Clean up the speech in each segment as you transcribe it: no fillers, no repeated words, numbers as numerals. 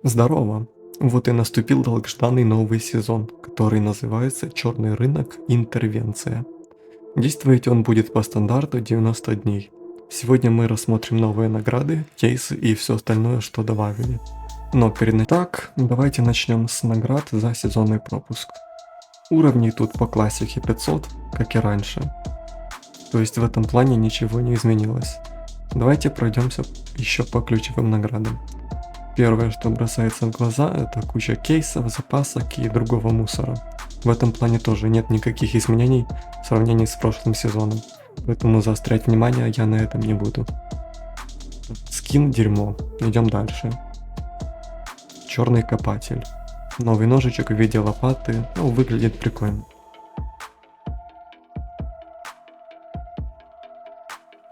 Здорово! Вот и наступил долгожданный новый сезон, который называется «Черный рынок. Интервенция». Действовать он будет по стандарту 90 дней. Сегодня мы рассмотрим новые награды, кейсы и все остальное, что добавили. Но так, давайте начнем с наград за сезонный пропуск. Уровней тут по классике 500, как и раньше. То есть в этом плане ничего не изменилось. Давайте пройдемся еще по ключевым наградам. Первое, что бросается в глаза, это куча кейсов, запасок и другого мусора. В этом плане тоже нет никаких изменений в сравнении с прошлым сезоном, поэтому заострять внимание я на этом не буду. Скин дерьмо, идем дальше. Черный копатель. Новый ножичек в виде лопаты, выглядит прикольно.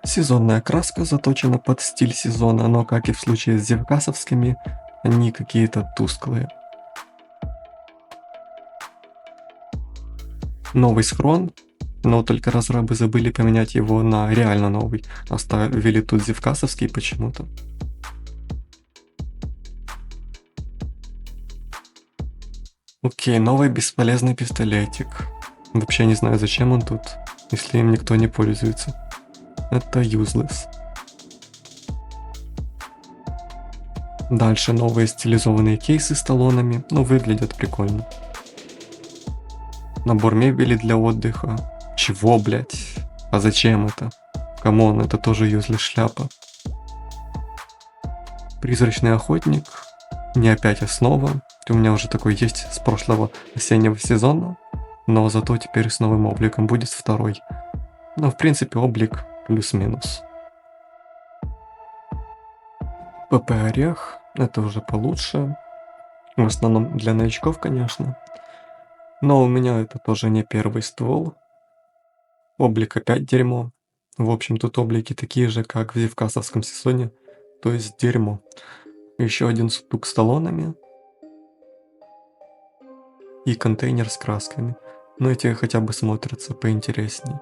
Сезонная краска заточена под стиль сезона, но как и в случае с зевкасовскими, они какие-то тусклые. Новый схрон, но только разрабы забыли поменять его на реально новый, оставили тут зевкасовский почему-то. Окей, новый бесполезный пистолетик. Вообще не знаю, зачем он тут, если им никто не пользуется. Это useless. Дальше новые стилизованные кейсы с талонами, выглядят прикольно. Набор мебели для отдыха. Чего, блять? А зачем это? Камон, это тоже useless шляпа. Призрачный охотник. Не опять основа. У меня уже такой есть с прошлого осеннего сезона, но зато теперь с новым обликом будет второй. Но в принципе облик плюс-минус. ПП Орех, это уже получше. В основном для новичков, конечно. Но у меня это тоже не первый ствол. Облик опять дерьмо. В общем, тут облики такие же, как в зевкасовском сезоне. То есть дерьмо. Еще один сундук с талонами. И контейнер с красками. Но эти хотя бы смотрятся поинтересней.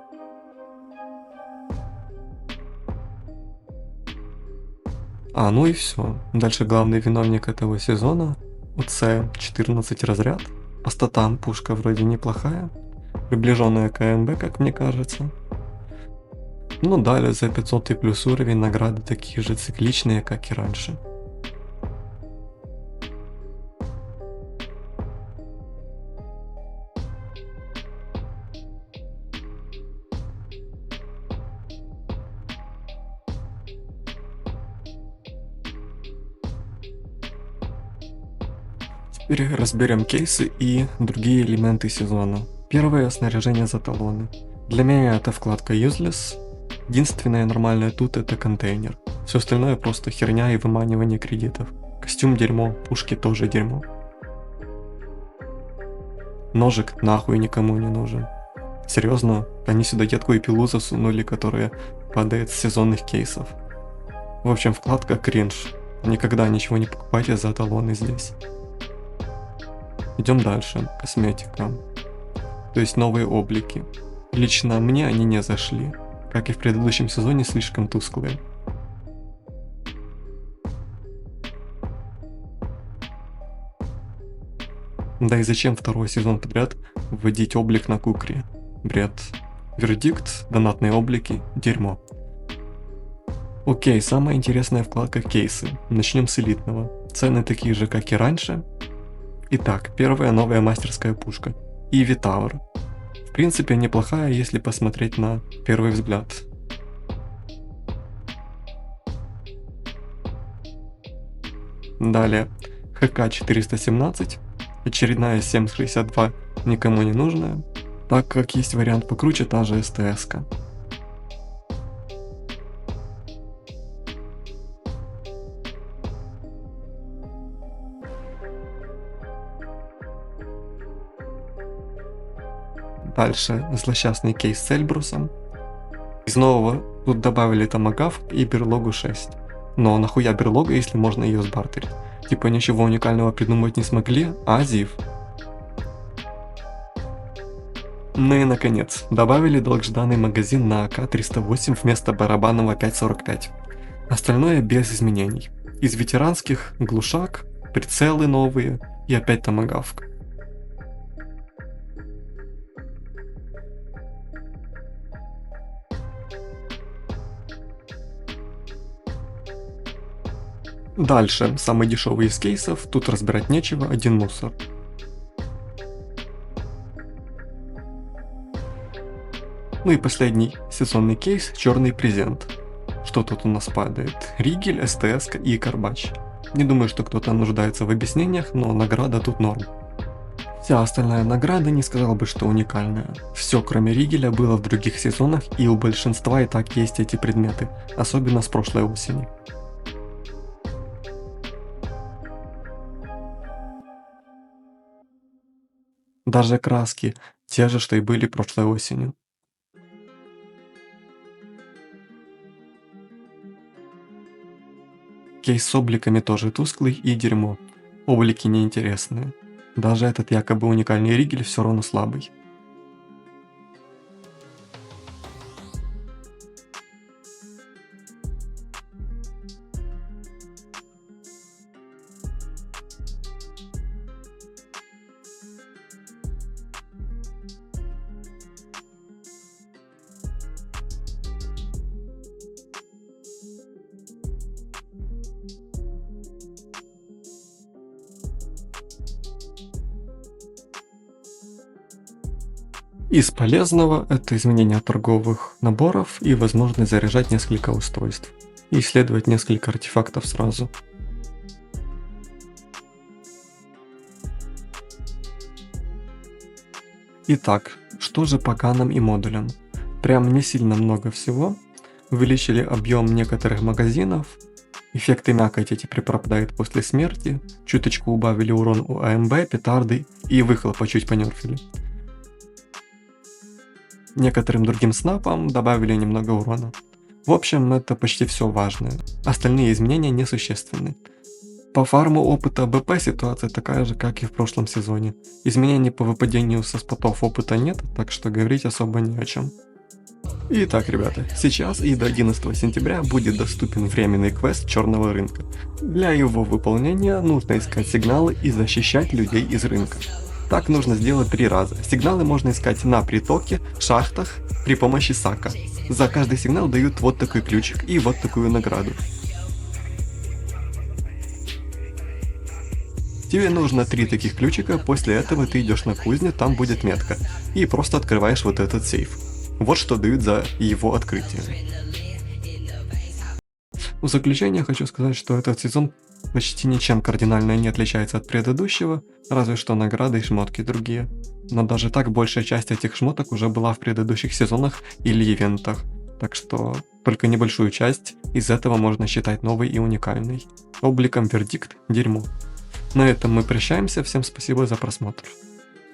Ну и все. Дальше главный виновник этого сезона. УЦ 14 разряд. По статам пушка вроде неплохая. Приближенная к КМБ, как мне кажется. Далее за 500 и плюс уровень награды такие же цикличные, как и раньше. Теперь разберем кейсы и другие элементы сезона. Первое — снаряжение за талоны. Для меня это вкладка useless. Единственное нормальное тут — это контейнер. Все остальное просто херня и выманивание кредитов. Костюм дерьмо, пушки тоже дерьмо. Ножик нахуй никому не нужен. Серьезно, они сюда едкую и пилу засунули, которая падает с сезонных кейсов. В общем, вкладка кринж. Никогда ничего не покупайте за талоны здесь. Идем дальше. Косметика. То есть новые облики. Лично мне они не зашли. Как и в предыдущем сезоне, слишком тусклые. Да и зачем второй сезон подряд вводить облик на кукре? Бред. Вердикт, донатные облики, дерьмо. Окей, самая интересная вкладка кейсы. Начнем с элитного. Цены такие же, как и раньше. Итак, первая новая мастерская пушка. Иви Тауэр. В принципе, неплохая, если посмотреть на первый взгляд. Далее, ХК-417. Очередная 762 никому не нужная, так как есть вариант покруче, та же СТС-ка. Дальше злосчастный кейс с Эльбрусом. Из нового тут добавили томагавк и берлогу 6. Но нахуя берлога, если можно ее сбартерить? Типа ничего уникального придумать не смогли, а зив. Ну и наконец, добавили долгожданный магазин на АК-308 вместо барабанного 5.45. Остальное без изменений. Из ветеранских глушак, прицелы новые и опять томагавк. Дальше, самый дешевый из кейсов, тут разбирать нечего, один мусор. Ну и последний сезонный кейс, черный презент. Что тут у нас падает? Ригель, СТС и Карбач. Не думаю, что кто-то нуждается в объяснениях, но награда тут норм. Вся остальная награда не сказал бы, что уникальная. Все, кроме Ригеля, было в других сезонах, и у большинства и так есть эти предметы, особенно с прошлой осени. Даже краски, те же, что и были прошлой осенью. Кейс с обликами тоже тусклый и дерьмо. Облики неинтересные. Даже этот якобы уникальный Ригель все равно слабый. Из полезного это изменение торговых наборов и возможность заряжать несколько устройств и исследовать несколько артефактов сразу. Итак, что же по ганам и модулям? Прям не сильно много всего. Увеличили объем некоторых магазинов, эффекты мякоти теперь пропадают после смерти, чуточку убавили урон у АМБ, петарды и выхлопа чуть понерфили. Некоторым другим снапам добавили немного урона. В общем, это почти все важное. Остальные изменения несущественны. По фарму опыта БП ситуация такая же, как и в прошлом сезоне. Изменений по выпадению со спотов опыта нет, так что говорить особо не о чем. Итак, ребята, сейчас и до 11 сентября будет доступен временный квест черного рынка. Для его выполнения нужно искать сигналы и защищать людей из рынка. Так нужно сделать 3 раза. Сигналы можно искать на притоке, шахтах, при помощи сака. За каждый сигнал дают вот такой ключик и вот такую награду. Тебе нужно 3 таких ключика, после этого ты идешь на кузню, там будет метка. И просто открываешь вот этот сейф. Вот что дают за его открытие. В заключение хочу сказать, что этот сезон почти ничем кардинально не отличается от предыдущего, разве что награды и шмотки другие. Но даже так большая часть этих шмоток уже была в предыдущих сезонах или ивентах, так что только небольшую часть из этого можно считать новой и уникальной. Обликом вердикт – дерьмо. На этом мы прощаемся, всем спасибо за просмотр.